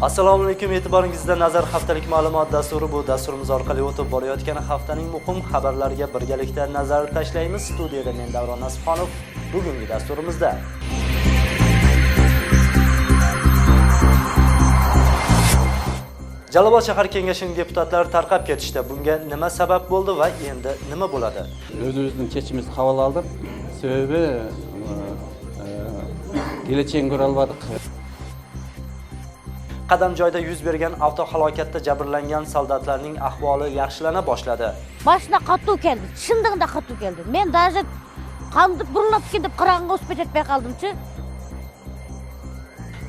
Assalomu alaykum, e'tiboringizda Nazar haftalik ma'lumot dasturi. Bu dasturimiz orqali o'tib borayotgan haftaning muhim xabarlariga birgalikda nazar tashlaymiz. Studiyada men Davron Nasibxonov. Bugungi dasturimizda Jalolobod shahar kengashining deputatlari tarqab ketishdi. Bunga nima sabab bo'ldi va endi nima bo'ladi? O'zimizning chechimizni qabul oldik. Sababi kelajagini ko'ra olmadik. Qadamjoyda yuz bergan avtohalokatda jabrlangan soldatlarning ahvoli yaxshilana boshladi. Mashina qattiq keldi. Shundoqda qattiq keldi. Men даже qanday burilib ketib qirg'inga o'sib ketmay qoldim-chi.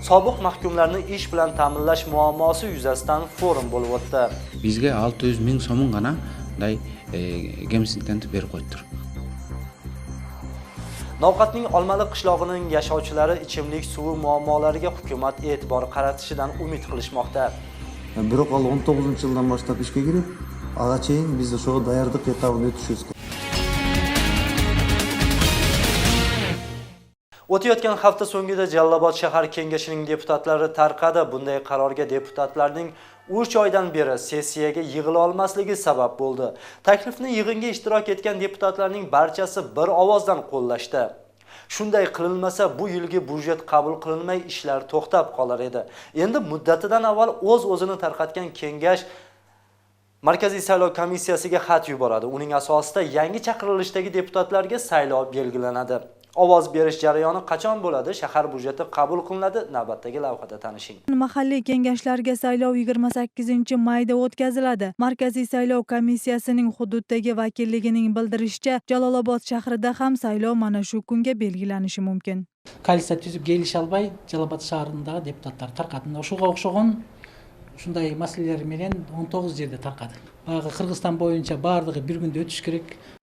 Sobiq mahkumlarni ish bilan ta'minlash muammosi yuzasidan forum bo'lib o'tdi. Bizga 600 ming so'm gana gemsintani berib qo'ydi. Novqatning Olmali qishlog'ining yashovchilari ichimlik suvi muammolariga hukumat e'tibor qaratishidan umid qilishmoqda. Biroq 19-yildan boshlab ishga kirib, agachayin biz o'sha tayyorlik etapini o'tishimiz kerak. O'tayotgan hafta so'ngida Jalolobod shahar kengashining deputatlari tarqadi. Bunday qarorga deputatlarning 3 oydan beri sessiyaga yig'ila olmasligi sabab bo'ldi. Taklifni yig'inga ishtirok etgan deputatlarning barchasi bir ovozdan qo'llashdi. Shunday qilinmasa bu yilgi budjet qabul qilinmay ishlar to'xtab qolar edi. Endi muddatidan avval o'z-o'zini tarqatgan kengash Markaziy saylov komissiyasiga xat yuboradi. Uning asosida yangi chaqirilishdagi deputatlarga saylov belgilanadi. Ovoz berish jarayoni qachon bo'ladi? Shahar budjeti qabul qilinadi. Navbatdagi lavhada tanishing. Mahalliy kengashlarga saylov 28-mayda o'tkaziladi. Markaziy saylov komissiyasining hududdagi vakilligining bildirishicha, Jalolobod shahrida ham saylov mana shu kunga belgilanishi mumkin. Koalitsiya tuzib kelisha olmay, Jalolobod shahrining deputatlar tarqadi. O'shuga o'xshagan shunday masalalar bilan 19 yerda tarqadi. Bag'i Qirg'iziston bo'yicha bardigi bir kunda o'tish kerak.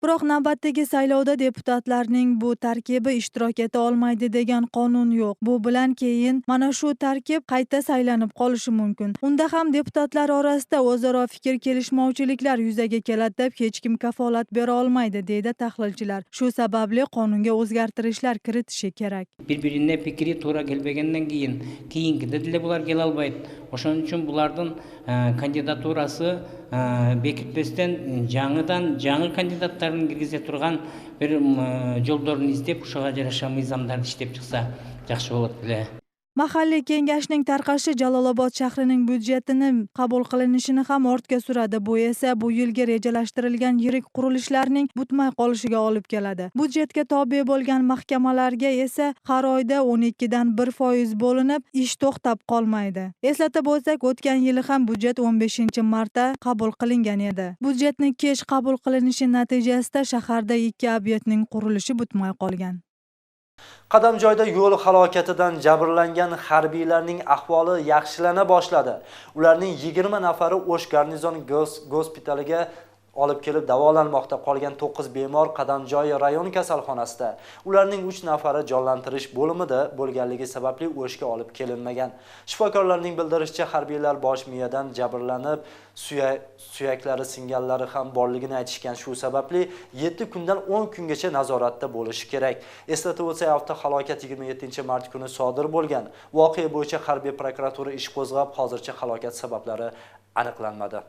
Biroq navbatdagi saylovda deputatlarning bu tarkibi ishtirok eta olmaydi degan qonun yo'q. Bu bilan keyin mana shu tarkib qayta saylanib qolishi mumkin. Unda ham deputatlar orasida o'zaro fikr kelishmovchiliklar yuzaga keladi deb hech kim kafolat bera olmaydi, deydi tahlilchilar. Shu sababli qonunga o'zgartirishlar kiritishi kerak. Bir-birine fikri to'g'ri kelmagandan keyingida dile bular kela olmaydi. O'shaning uchun bularning kandidaturasi bekitmesden жаңы kandidatlarni kirgize turgan bir yo'llarni izlab, o'shaga yarasha nizomlarni ishlab chiqsa yaxshi bo'ladi. Mahalliy kengashning tarqashi Jalolobod shahrining budjetini qabul qilinishini ham ortga suradi. Bu esa bu yilga rejalashtirilgan yirik qurilishlarning butmay qolishiga olib keladi. Budjetga tobe bo'lgan mahkamalarga esa har oyda 12 dan 1% bo'linib, ish to'xtab qolmaydi. Eslatib o'tsak, o'tgan yili ham budjet 15-martda qabul qilingan edi. Budjetning kech qabul qilinishi natijasida shaharda 2 obyektning qurilishi butmay qolgan. Qadamjoyda yo'l halokatidan jabrlangan harbiylarning ahvoli yaxshilana boshladi. Ularning 20 nafari O'sh garnizon gospitaliga olib kelib davolanmoqda. Qolgan 9 bemor Qadamjoy rayon kasalxonasida. Ularning 3 nafari jonlantirish bo'limida bo'lganligi sababli O'shga olib kelinmagan. Shifokorlarning bildirishicha, harbiylar bosh miyadan jabrlanib, suyaklari singanlari ham borligini aytishgan. Shu sababli 7 kundan 10 kungacha nazoratda bo'lishi kerak. Eslatib o'tsak, avtohalokat 27-mart kuni sodir bo'lgan. Voqea bo'yicha harbiy prokuratura ish qo'zg'ab, hozircha halokat sabablari aniqlanmadi.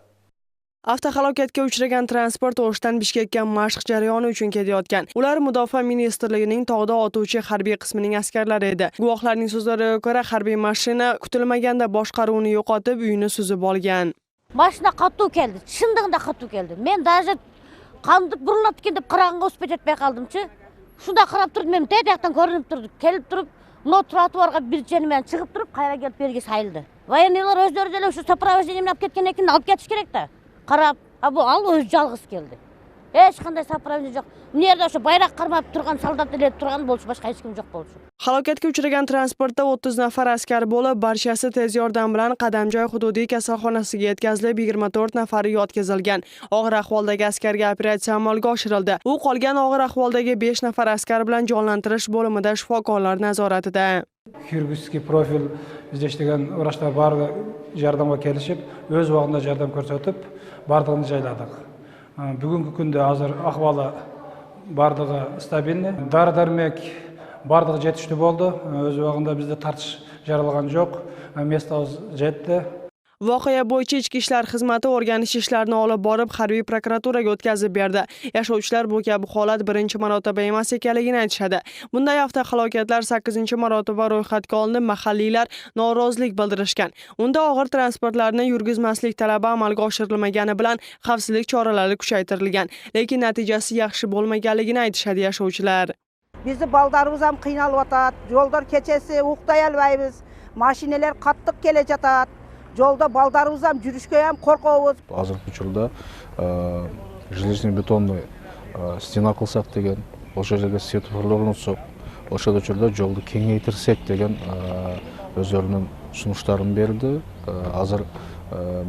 Avtohalokatga uchragan transport O'shdan Bishkekka mashq jarayoni uchun ketayotgan. Ular Mudofaa ministrligining tog'da otuvchi harbiy qismining askarlari edi. Guvohlarning so'zlariga ko'ra, harbiy mashina kutilmaganda boshqaruvni yo'qotib, uyini suzib olgan. Mashina qattiq keldi. Shundoqda qattiq keldi. Men даже qanday burilib ketib qirg'inga o'sib ketmay qoldim-chi. Shunda qarab turdim, men tayaqdan ko'rinib turdi. Kelib turib, no trotuarga bir jeniman chiqib turib, qayerga kelib berga sayildi. Voyennilar o'zlari shu сопровождениемni olib ketgandan keyin olib ketish kerak-da. Qarab, bu al o'zi yolg'iz keldi. Hech qanday сопровождение yo'q. Bu yerda o'sha bayroq qarmab turgan soldatlar turgan bo'lsa, boshqa hech kim yo'q bo'lsa. Halokatga uchragan transportda 30 nafar askar bo'lib, barchasi tez yordam bilan Qadamjoy hududiy kasalxonasiga yetkazilib, 24 nafari yotqizilgan. Og'ir ahvoldagi askarga operatsiya amalga oshirildi. U qolgan og'ir ahvoldagi 5 nafar askar bilan jonlantirish bo'limida shifokorlar nazoratida. Xirurgik profil izlashgan vrachlar bari yordamga kelishib, o'z vaqtida yordam ko'rsatib, bardığını joyladik. Bugungi kunda hozir ahvoli bardigi stabilniy. Dori-darmok бардығы жетішті болды. Өз уақытында бізде тартыш жаралған жоқ. Местабыз жетті. Voqea bo'yicha ichki ishlar xizmati o'rganish ishlarini olib borib, harbiy prokuraturaga o'tkazib berdi. Yashovchilar bu kabi holat birinchi marotaba emas ekanligini aytishadi. Bunday avtohalokatlar 8-marotaba ro'yxatga olinib, mahalliylar norozilik bildirishgan. Unda og'ir transportlarni yurgizmaslik talabi amalga oshirilmagani bilan xavfsizlik choralari kuchaytirilgan, lekin natijasi yaxshi bo'lmaganligini aytishadi yashovchilar. Bizni baldarımız ham qiynalib atat, yo'llar kechasi uqtay olmaymiz, mashinalar qattiq kela jatat. Yolda baldarımız ham yurishga ham qo'rqamiz. Hozirgi uchurda железный betonный stena qilsak degan, o'sha yerga svetoforlar o'rnatsak, o'sha uchurda yo'lni kengaytirsak degan o'zlarining sunushlarini berdi. Hozir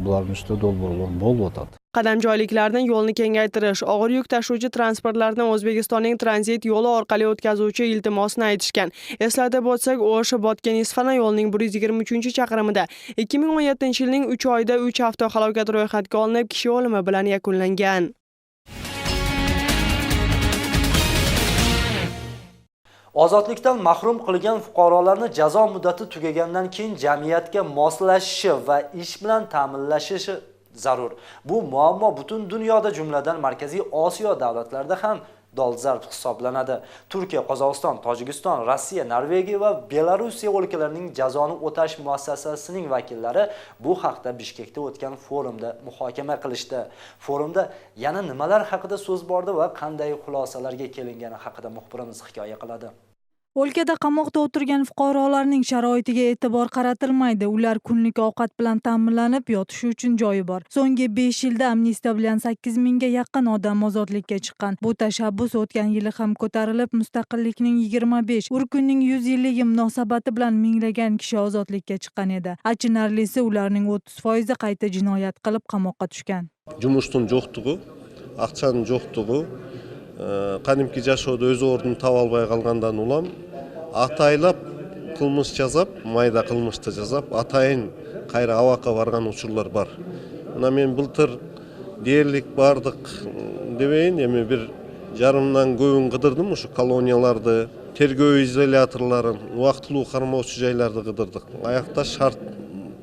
bularning ustida dolbo'rlar bo'lib o'tadi. Qadamjoyliklarni yo'lni kengaytirish, og'ir yuk tashuvchi transportlarni O'zbekistonning tranzit yo'li orqali o'tkazuvchi iltimosini aytishgan. Eslatib o'tsak, O'sh-Botken-Isfana yo'lining 123-chaqirimida 2017-yilning 3 oyida 3 avtohalokat ro'yxatga olinib, kishi o'limi bilan yakunlangan. Ozodlikdan mahrum qilgan fuqarolarni jazo muddati tugagandan keyin jamiyatga moslashishi va ish bilan ta'minlashishi zarur. Bu muammo butun dunyoda, jumladan Markaziy Osiyo davlatlarida ham dolzarb hisoblanadi. Turkiya, Qozog'iston, Tojikiston, Rossiya, Norvegiya va Belorussiya o'lkalarining jazoni o'tash muassasasining vakillari bu haqda Bishkekda o'tgan forumda muhokama qilishdi. Forumda yana nimalar haqida so'z bordi va qanday xulosalarga kelingani haqida muxbirimiz hikoya qiladi. O'lkada qamoqda o'tirgan fuqarolarning sharoitiga e'tibor qaratilmaydi. Ular kunlik ovqat bilan ta'minlanib, yotishi uchun joyi bor. So'nggi 5 yilda amnistiya bilan 8000 ga yaqin odam ozodlikka chiqqan. Bu tashabbus o'tgan yili ham ko'tarilib, mustaqillikning 25, Urkunning 100 yilligi munosabati bilan minglagan kishi ozodlikka chiqqan edi. Achinarlisi, ularning 30% qayta jinoyat qilib qamoqqa tushgan. Jumuştun жоқтығы, ақчаның жоқтығы, qadimki жашоодо өз ордун таба албай калгандан улам атайлап кылмыш жазап, майда кылмышты жазап, атайын кайра абакка барган учурлар бар. Мына мен былтыр дээрлик бардык дебейин, эми бир жарымдан көбүн кыдырдым, ушу колонияларды, тергөө изоляторларын, убактылуу кармоочу жайларды кыдырдык. Аякта шарт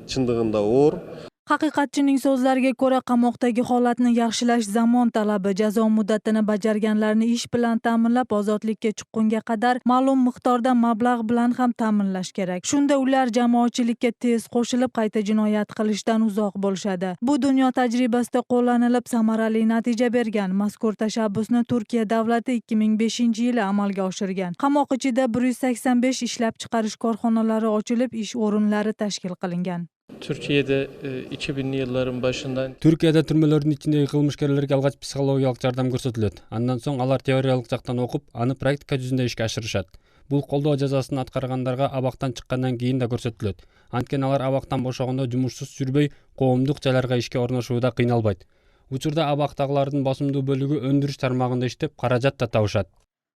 чындыгында оор. Haqiqatchining so'zlariga ko'ra, qamoqdagi holatni yaxshilash zamon talabi. Jazo muddatini bajarganlarni ish bilan ta'minlab, ozodlikka chiqqunga qadar ma'lum miqdorda mablag' bilan ham ta'minlash kerak. Shunda ular jamoatchilikka tez qo'shilib, qayta jinoyat qilishdan uzoq bo'lishadi. Bu dunyo tajribasida qo'llanilib, samarali natija bergan. Mazkur tashabbusni Turkiya davlati 2005-yili amalga oshirgan. Qamoq ichida 185 ishlab chiqarish korxonalari ochilib, ish o'rinlari tashkil qilingan. Türkiye'de 2000'li yılların başından Türkiye'de türmelerin içindeki kılmışkerlerge algaç psikologiyalык jardam көрсөтүлөt. Андан соң алар теориялык жактан окуп, аны практика жүзүндө ишке ашырышат. Бул колдоо жазасын аткаргандарга абактан чыккандан кийин да көрсөтүлөт. Анткени алар абактан бошогондо жумушсуз жүрбөй, коомдук жайларга ишке орношууда кыйналбайт. Учурда абактагылардын басымдуу бөлүгү өндүрүш тармагында иштеп, каражат да табышат.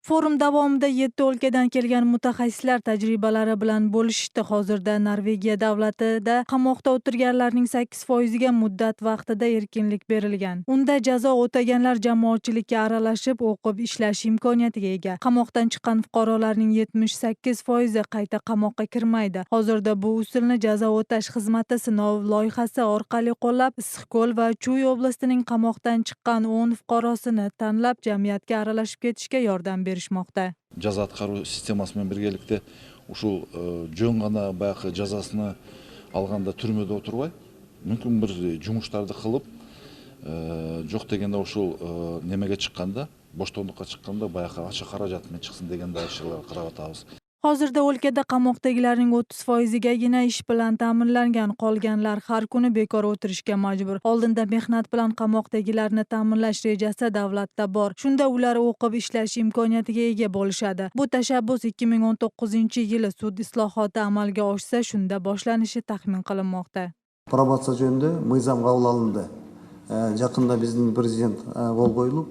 Forum davomida 7 o'lkadan kelgan mutaxassislar tajribalari bilan bo'lishdi. Hozirda Norvegiya davlatida qamoqda o'tirganlarning 8% ga muddat vaqtida erkinlik berilgan. Unda jazo o'taganlar jamoatchilikka aralashib, o'qib ishlash imkoniyatiga ega. Qamoqdan chiqqan fuqarolarning 78% qayta qamoqqa kirmaydi. Hozirda bu usulni jazo o'tash xizmati sinov loyihasi orqali qo'llab, Issiqko'l va Chuy oblastining qamoqdan chiqqan 10 fuqarosini tanlab, jamiyatga aralashib ketishga yordam berishmoqda. Жаза аткаруу системасы менен биргеликте ушул жөн гана баягы жазасыны алганда түрмөдө отурбай, мүмкүн бир жумуштарды кылып, жок дегенде ушул немеге чыкканда, боштондукка чыкканда баягы ачык каражат менен чыксын деген да ишаралар карап атабыз. Hozirda o'lkada qamoqdagilarning 30%gagina ish bilan ta'minlangan, qolganlar har kuni bekor o'tirishga majbur. Oldinda mehnat bilan qamoqdagilarni ta'minlash rejasi davlatda bor. Shunda ular o'qib ishlash imkoniyatiga ega bo'lishadi. Bu tashabbus 2019-yili sud islohoti amalga oshsa, shunda boshlanishi taxmin qilinmoqda. Probatsiya жөнүндө мыйзам кабыл алынды. Жакында биздин президент кол коюлуп,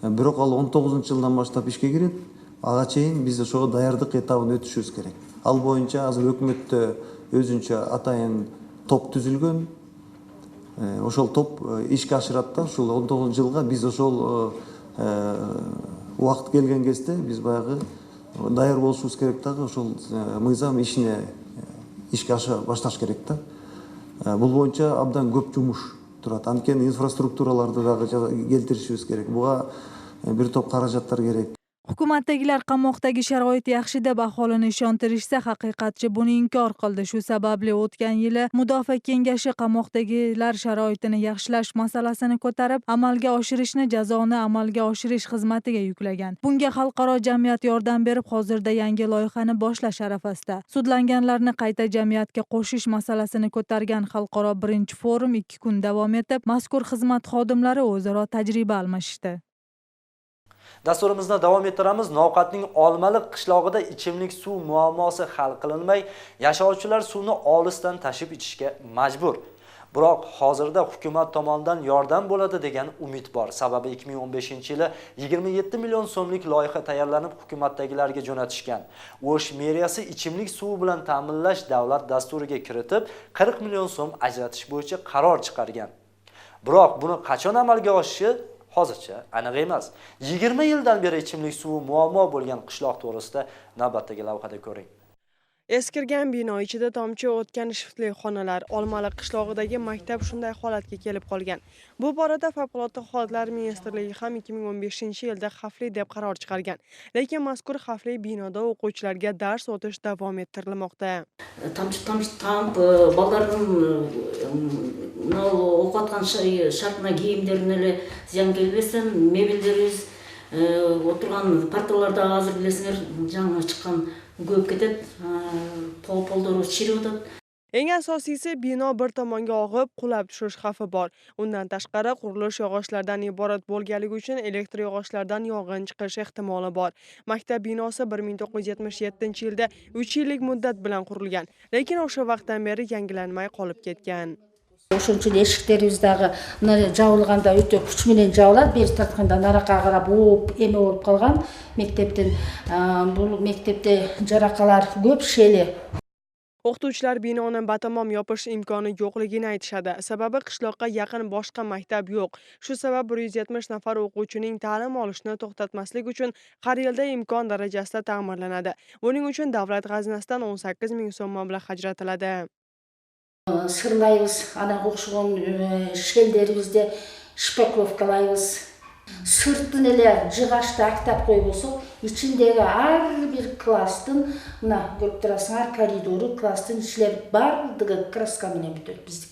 бирок ал 19-жылдан баштап ишке кирет. Ага чейин биз ошого даярдык этабын өтүшүбүз керек. Ал боюнча азыр өкмөттө өзүнчө атайын топ түзүлгөн. Ошол топ ишке ашырат да, ушул 19 жылга биз ошол убакыт келген кезде биз баягы даяр болушубуз керек дагы ошол мыйзам ишке аша башташ керек да. Бул боюнча абдан көп жумуш турат. Анткени инфраструктураларды дагы келтиришибиз керек. Буга бир топ каражаттар керек. Hukumatdagilar qamoqdagi sharoit yaxshi deb aholini ishontirishsa, haqiqatchi buni inkor qildi. Shu sababli o'tgan yili Mudofaa kengashi qamoqdagilar sharoitini yaxshilash masalasini ko'tarib, amalga oshirishni jazoni amalga oshirish xizmatiga yuklagan. Bunga xalqaro jamiyat yordam berib, hozirda yangi loyihani boshlash arafasida. Sudlanganlarni qayta jamiyatga qo'shish masalasini ko'targan xalqaro birinchi forum 2 kun davom etib, mazkur xizmat xodimlari o'zaro tajriba almashishdi. Dasturimizni davom ettiramiz. Noqatning Olmaliq qishlog'ida ichimlik suv muammosi hal qilinmay, yashovchilar suvni olisdan tashib ichishga majbur. Biroq hozirda hukumat tomonidan yordam bo'ladi degan umid bor. Sababi 2015-yili 27 million so'mlik loyiha tayyorlanib hukumatdagilarga jo'natishgan. O'sh meriyasi ichimlik suvi bilan ta'minlash davlat dasturiga kiritib, 40 million so'm ajratish bo'yicha qaror chiqargan. Biroq buni qachon amalga oshishi hozircha aniq emas. 20 yildan beri ichimlik suvi muammo bo'lgan qishloq to'g'risida navbatdagi lavhada ko'ring. Eskirgan bino ichida tomchi o'tgan shiftli xonalar, Olmaliq qishlog'idagi maktab shunday holatga kelib qolgan. Bu borada Favqulodda holatlar ministrligi ham 2015-yilda xavfli deb qaror chiqargan. Lekin mazkur xavfli binoda o'quvchilarga dars o'tish davom ettirilmoqda. Тамып, балдардын окуткан шартына кийимдерин эле зыян келбесин, мебелдерибиз, отурган парталарда азыр билесиңер, жаңы чыккан көп кетет, полдору чирип атат. Eng asosiysi bino bir tomonga og'ib, qulab tushish xavfi bor. Undan tashqari qurilish yog'ochlardan iborat bo'lganligi uchun elektr yog'ochlardan yong'in chiqish ehtimoli bor. Maktab binosi 1977-yilda 3 yillik muddat bilan qurilgan, lekin o'sha vaqtdan beri yangilanmay qolib ketgan. Ошон үчүн эшиктерибиз дагы жабылганда өтө күч менен жабылат. Бери тартканда наракка карап эме болуп калган. Бул мектепте жаракалар көп шели. O'qituvchilar binoni batamom yopish imkoni yo'qligini aytishadi. Sababi qishloqqa yaqin boshqa maktab yo'q. Shu sabab 170 nafar o'quvchining ta'lim olishini to'xtatmaslik uchun har yilda imkon darajasida ta'mirlanadi. Buning uchun davlat g'aznasidan 18 ming so'm mablag' ajratiladi. Sırlayız, ana okşuğun şellerimizde şpeklovkalayız. Sırtın ele jıgaçta kitap koyup olsak, içindeki her bir klastın, görüp turasыңар, koridoru, klastın işler bardığı kraska menen бүтөт bizdik.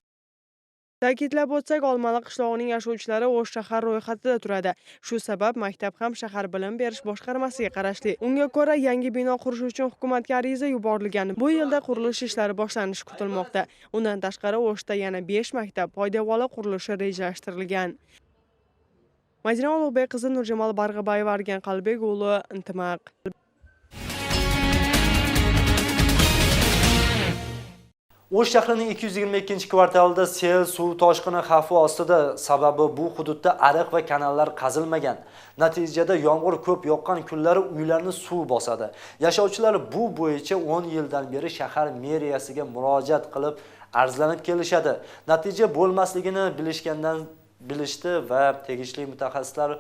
Ta'kidlab o'tsak, Olmaliq qishlog'ining yashovchilari O'sh shahar ro'yxatida turadi. Shu sabab maktab ham shahar bilim berish boshqarmasiga qarashli. Unga ko'ra yangi bino qurish uchun hukumatga ariza yuborilgan. Bu yilda qurilish ishlari boshlanishi kutilmoqda. Undan tashqari O'shda yana 5 maktab poydevori qurilishi rejalashtirilgan. Madina Ulug'bek qizi Nurjamol Barg'abayeva, Argan Qalbek o'g'li, Intimaq. O'sh shahrining 222-kvartalida sel suv toshqini xavfi ostida. Sababi bu hududda ariq va kanallar qazilmagan. Natijada yomg'ir ko'p yoqqan kunlari uylarni suv bosadi. Yashovchilar bu bo'yicha 10 yildan beri shahar meriyasiga murojaat qilib arzlanib kelishadi. Natija bo'lmasligini bilishdi va tegishli mutaxassislar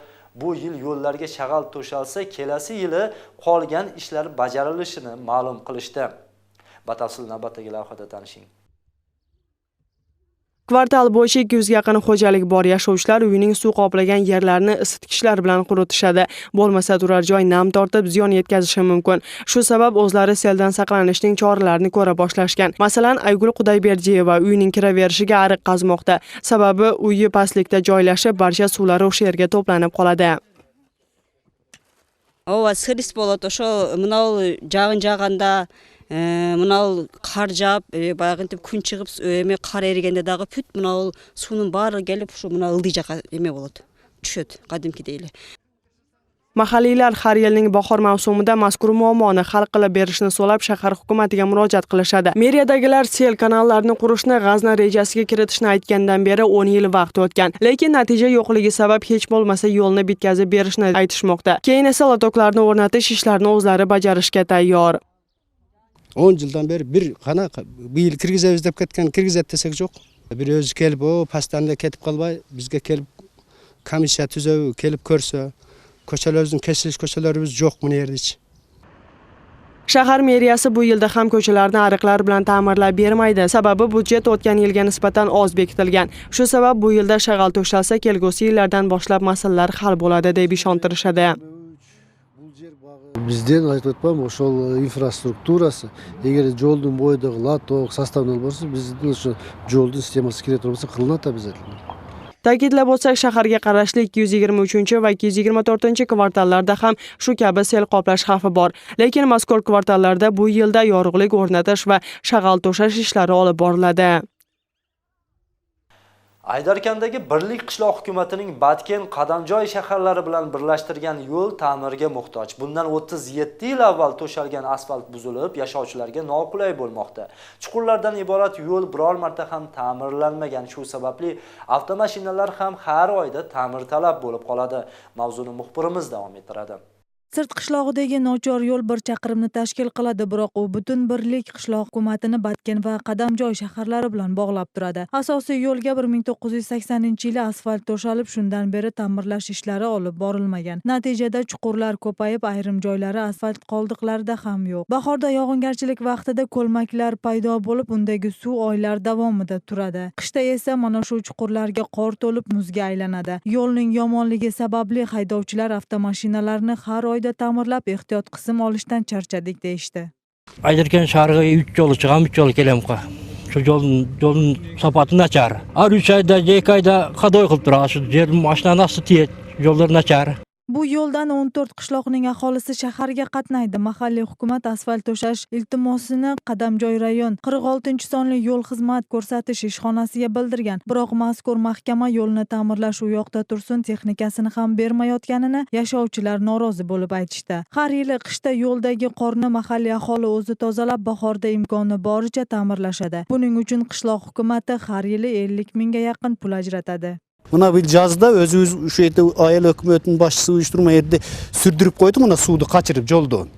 bu yil yo'llarga shag'al to'shalsa, kelasi yili qolgan ishlar bajarilishini ma'lum qilishdi. Batafsil navbatdagi lavhada tanishing. Kvartal bo'yicha 200 ga yaqin xo'jalik bor. Yashovchilar uyining suv qoplagan yerlarini isitgichlar bilan quritishadi. Bo'lmasa turar joy nam tortib ziyon yetkazishi mumkin. Shu sabab o'zlari seldan saqlanishning choralarini ko'ra boshlashgan. Masalan, Aygul Xudoyberdiyeva uyining kiraverishiga ariq qazmoqda. Sababi uyi pastlikda joylashib, barcha suvlar o'sha yerga to'planib qoladi. Ова сырыс болот, ошо мынау жагын жаганда мынау кар жаап, баягы интип күн чыгып, эме кар эригенде дагы бүт мынау суунун баары келип, ушу мына ылдый жака эме болот. Түшөт, кадимкидей эле. Mahalliylar har yilning bahor mavsumida mazkur muammoni hal qilib berishni so'rab shahar hukumatiga murojaat qilishadi. Meriyadagilar sel kanallarni qurishni g'azna rejasiga kiritishni aytgandan beri 10 yil vaqt o'tgan. Lekin natija yo'qligi sabab hech bo'lmasa yo'lni bitkazib berishni aytishmoqda. Keyin esa lotoklarni o'rnatish ishlarini o'zlari bajarishga tayyor. 10 yildan beri bir qana bu yil kirgizamiz deb ketgan, kirgizat desek yo'q. Bir o'zi kelib, o pastanda ketib qolmay, bizga kelib komissiya tuzab, kelib ko'rsa, ko'chalarimiz kesilish ko'chalarimiz yo'q bu yerda. Shahar meriyasi bu yilda ham ko'chalarni ariqlar bilan ta'mirlab bermaydi. Sababi budjet o'tgan yilga nisbatan oz bekitilgan. Shu sabab bu yilda shag'al to'shalsa, kelgusi yillardan boshlab masalalar hal bo'ladi deb ishontirishadi. Bizden aytib o'tmam, o'shol infrastrukturasi, agar yo'lning bo'yidagi latok, sostavlar bo'lsa, bizning o'sha yo'lning sistemasi kerak bo'lsa, qilinadi обязательно. Ta'kidlab o'tsak, shaharga qarashli 223 va 224 kvartallarda ham shu kabi sel qoplash xavfi bor. Lekin mazkur kvartallarda bu yilda yorug'lik o'rnatish va shag'al to'shash ishlari olib boriladi. Aydarkandagi Birlik qishloq hukumatining Batken, Qadamjoy shaharlari bilan birlashtirgan yo'l ta'mirga muhtoj. Bundan 37 yil avval to'shalgan asfalt buzilib, yashovchilarga noqulay bo'lmoqda. Chuqurlardan iborat yo'l biror marta ham ta'mirlanmagan. Shu sababli avtomashinalar ham har oyda ta'mirtalab bo'lib qoladi. Mavzuni muxbirimiz davom ettiradi. Sirt qishlog'idagi nochor yo'l 1 chaqirimni tashkil qiladi, biroq u butun Birlik qishloq hukumatini Batken va Qadamjoy shaharlari bilan bog'lab turadi. Asosiy yo'lga 1980-yili asfalt to'shalib, shundan beri ta'mirlash ishlari olib borilmagan. Natijada chuqurlar ko'payib, ayrim joylari asfalt qoldiqlarida ham yo'q. Bahorda yog'ingarchilik vaqtida ko'lmaklar paydo bo'lib, undagi suv oylar davomida turadi. Qishda esa mana shu chuqurlarga qor to'lib muzga aylanadi. Yo'lning yomonligi sababli haydovchilar avtomashinalarni har oyda ta'mirlab ehtiyot qism olishdan charchadik deyishdi. Aydarkan shahriga 3 yo'l chiqam, 3 yo'l kelamqa. Shu yo'lning sapati nachar. Har 3 oyda, 2 oyda qadoy qilib turadi. Shu yer mashinani asli yo'llar nachar. Bu yo'ldan 14 qishloqning aholisi shaharga qatnaydi. Mahalliy hukumat asfalt to'shash iltimosini Qadamjoy rayon 46-sonli yo'l xizmat ko'rsatish ishxonasiga bildirgan. Biroq mazkur mahkama yo'lni ta'mirlash u yoqda tursin, texnikasini ham bermayotganini yashovchilar norozi bo'lib aytishdi. Har yili qishda yo'ldagi qorni mahalliy aholi o'zi tozalab, bahorda imkoni boricha ta'mirlashadi. Buning uchun qishloq hukumati har yili 50 mingga yaqin pul ajratadi. Buna bir yazda özümüz şu eti ayel hükümetin başçısı uyuşturma yerde sürdürüp koydu, buna suudu kaçırıp yoldan.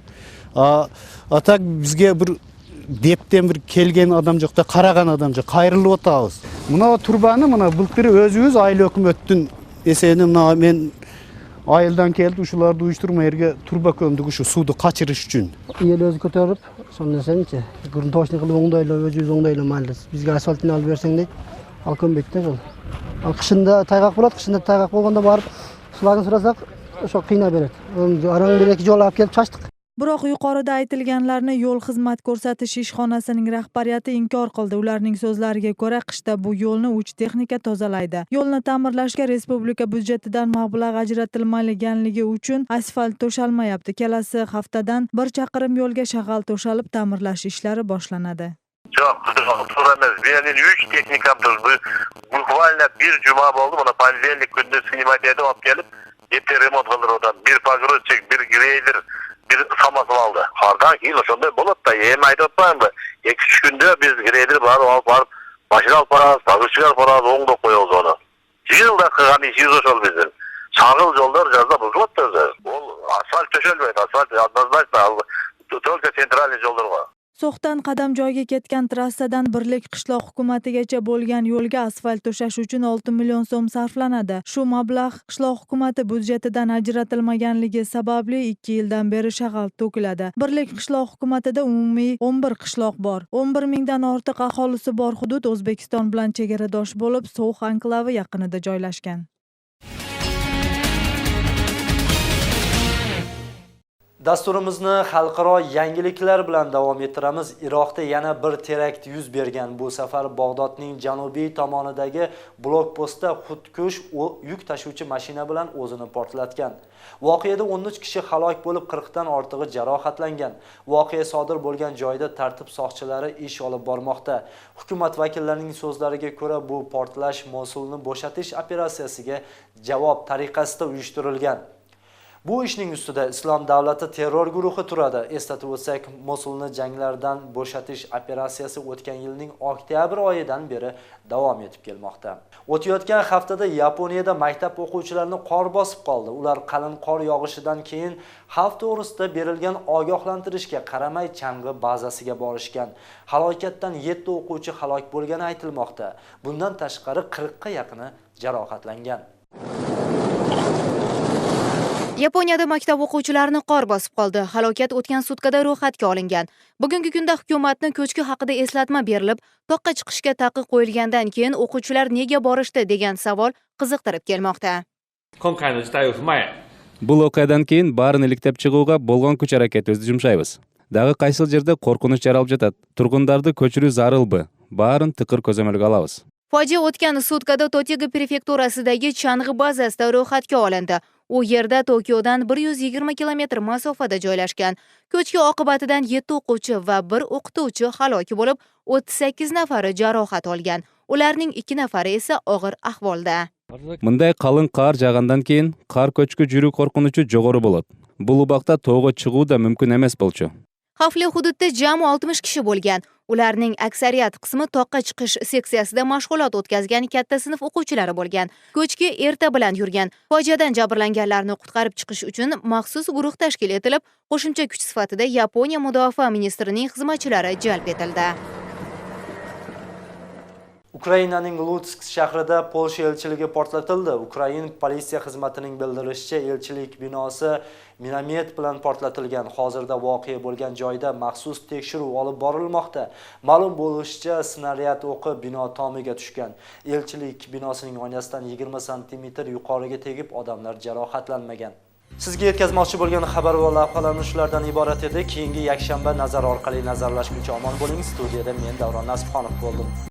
Atak bizge bir depten bir kelgen adamcık da karagan adamcık kayrılıp otağız. Buna turbanı buna bulkları özümüz ayel hükümetin esenim men ayeldan keldi uşularda uyuşturma yerge turba kömdük şu suudu kaçırış için. El özü kötörüp sonra sençe gurun toşni kılıp oңдойло özübüz oңдойло maldes. Bizge asfaltını alıp berseň deyt. Al kömbekte kıl. Qışında taygaq bo'ladi, qışında taygaq bo'lganda borib sularni so'rasak, o'sha qiynab beradi. Arang bir ikki yo'l olib kelib chashdik. Biroq yuqorida aytilganlarni yo'l xizmat ko'rsatish ishxonasining rahbariyati inkor qildi. Ularning so'zlariga ko'ra, qishda bu yo'lni 3 texnika tozalaydi. Yo'lni ta'mirlashga respublika byudjetidan mablag' ajratilmaganligi uchun asfalt to'shalmayapti. Kelasi haftadan 1 chaqirim yo'lga shag'al to'shalib, ta'mirlash ishlari boshlanadi. Yok, soramaz. Benim 3 teknikamdır. Bukvalna bir cuma oldu. Bana panellik günde sinimat edip alıp gelip yeter remont kılır odan. Bir pogrozчик, bir greyder, bir samasını aldı. Hardan keyin oşonday bolup da hem aytып atpayım mı? 2-3 günde biz greyder alıp barıp başına alıp barabız, pogrozчик alıp barabız, oңдоп koyuyoruz onu. 1 yılda kılgan işimiz oşol bizim. Çağıl yollar жазда buzulup da ol asfalt töşelmeydi. Asfalt однозначно только центральный yollar var. So'xdan Qadamjoyga ketgan trassadan Birlik qishloq hukumatigacha bo'lgan yo'lga asfalt to'shash uchun 6 million so'm sarflanadi. Shu mablag' qishloq hukumati byudjetidan ajratilmaganligi sababli 2 yildan beri shag'al to'kiladi. Birlik qishloq hukumatida umumiy 11 qishloq bor. 11 mingdan ortiq aholisi bor hudud O'zbekiston bilan chegaradosh bo'lib, So'x anklavi yaqinida joylashgan. Dasturimizni xalqaro yangiliklar bilan davom ettiramiz. Iroqda yana bir terakt yuz bergan. Bu safar Bag'dodning janubiy tomonidagi blokpostda xudkush yuk tashuvchi mashina bilan o'zini portlatgan. Voqeada 13 kishi halok bo'lib, 40 dan ortig'i jarohatlangan. Voqea sodir bo'lgan joyda tartib soqchilari ish olib bormoqda. Hukumat vakillarining so'zlariga ko'ra, bu portlash Mosulni bo'shatish operatsiyasiga javob tariqasida uyushtirilgan. Bu ishning ustida Islom davlati terror guruhi turadi. Eslatib o'tsak, Mosulni janglardan bo'shatish operatsiyasi o'tgan yilning oktyabr oyidan beri davom etib kelmoqda. O'tayotgan haftada Yaponiyada maktab o'quvchilarini qor bosib qoldi. Ular qalin qor yog'ishidan keyin xavf to'g'risida berilgan ogohlantirishga qaramay chang'i bazasiga borishgan. Halokatdan 7 o'quvchi halok bo'lgani aytilmoqda. Bundan tashqari 40 ga yaqini jarohatlangan. Yaponiyada maktab o'quvchilarini qor bosib qoldi. Halokat o'tgan sutkada ro'yxatga olingan. Bugungi kunda hukumatni ko'chki haqida eslatma berilib, toqqa chiqishga taqiq qo'yilgandan keyin o'quvchilar nega borishdi degan savol qiziqtirib kelmoqda. Бұл оқиғадан кейін барын иликтеп чыгууга болгон күч аракетибизди жумшайбыз. Дагы кайсыл жерде коркунуч жаралып жатат. Тургундарды көчүрүү зарылбы? Барын тыкыр көзөмөлгө алабыз. Fojia o'tgan sutkada Totiga prefekturasidagi Chang'i bazasida ro'yxatga olindi. U yerda Tokiodan 120 kilometr masofada joylashgan. Ko'chki oqibatidan 7 o'quvchi va 1 o'qituvchi halok bo'lib, 38 nafari jarohat olgan. Ularning 2 nafari esa og'ir ahvolda. Мындай калың кар жаагандан кийин кар көчкү жүрүү коркунучу жогору болот. Бул убакта тоого чыгуу да мүмкүн эмес болчу. Xavfli hududda jami 60 kishi bo'lgan. Ularning aksariyat qismi toqqa chiqish seksiyasida mashg'ulot o'tkazgan katta sinf o'quvchilari bo'lgan. Ko'chki erta bilan yurgan. Fojiadan jabrlanganlarni qutqarib chiqish uchun maxsus guruh tashkil etilib, qo'shimcha kuch sifatida Yaponiya mudofaa ministrining xizmatchilari jalb etildi. Ukrainaning Lutsk shahrida Polsha elchiligi portlatildi. Ukrain politsiya xizmatining bildirishicha, elchilik binosi minamet bilan portlatilgan. Hozirda voqea bo'lgan joyda maxsus tekshiruv olib borilmoqda. Ma'lum bo'lishicha, snaryad o'qi bino tomiga tushgan. Elchilik binosining oynasidan 20 sm yuqoriga tegib, odamlar jarohatlanmagan. Sizga yetkazmoqchi bo'lgan xabar va lavhalarimiz shulardan iborat edi. Keyingi yakshanba nazar orqali nazarlashguncha omon bo'ling. Studiyada men Davron Nasibxonov bo'ldim.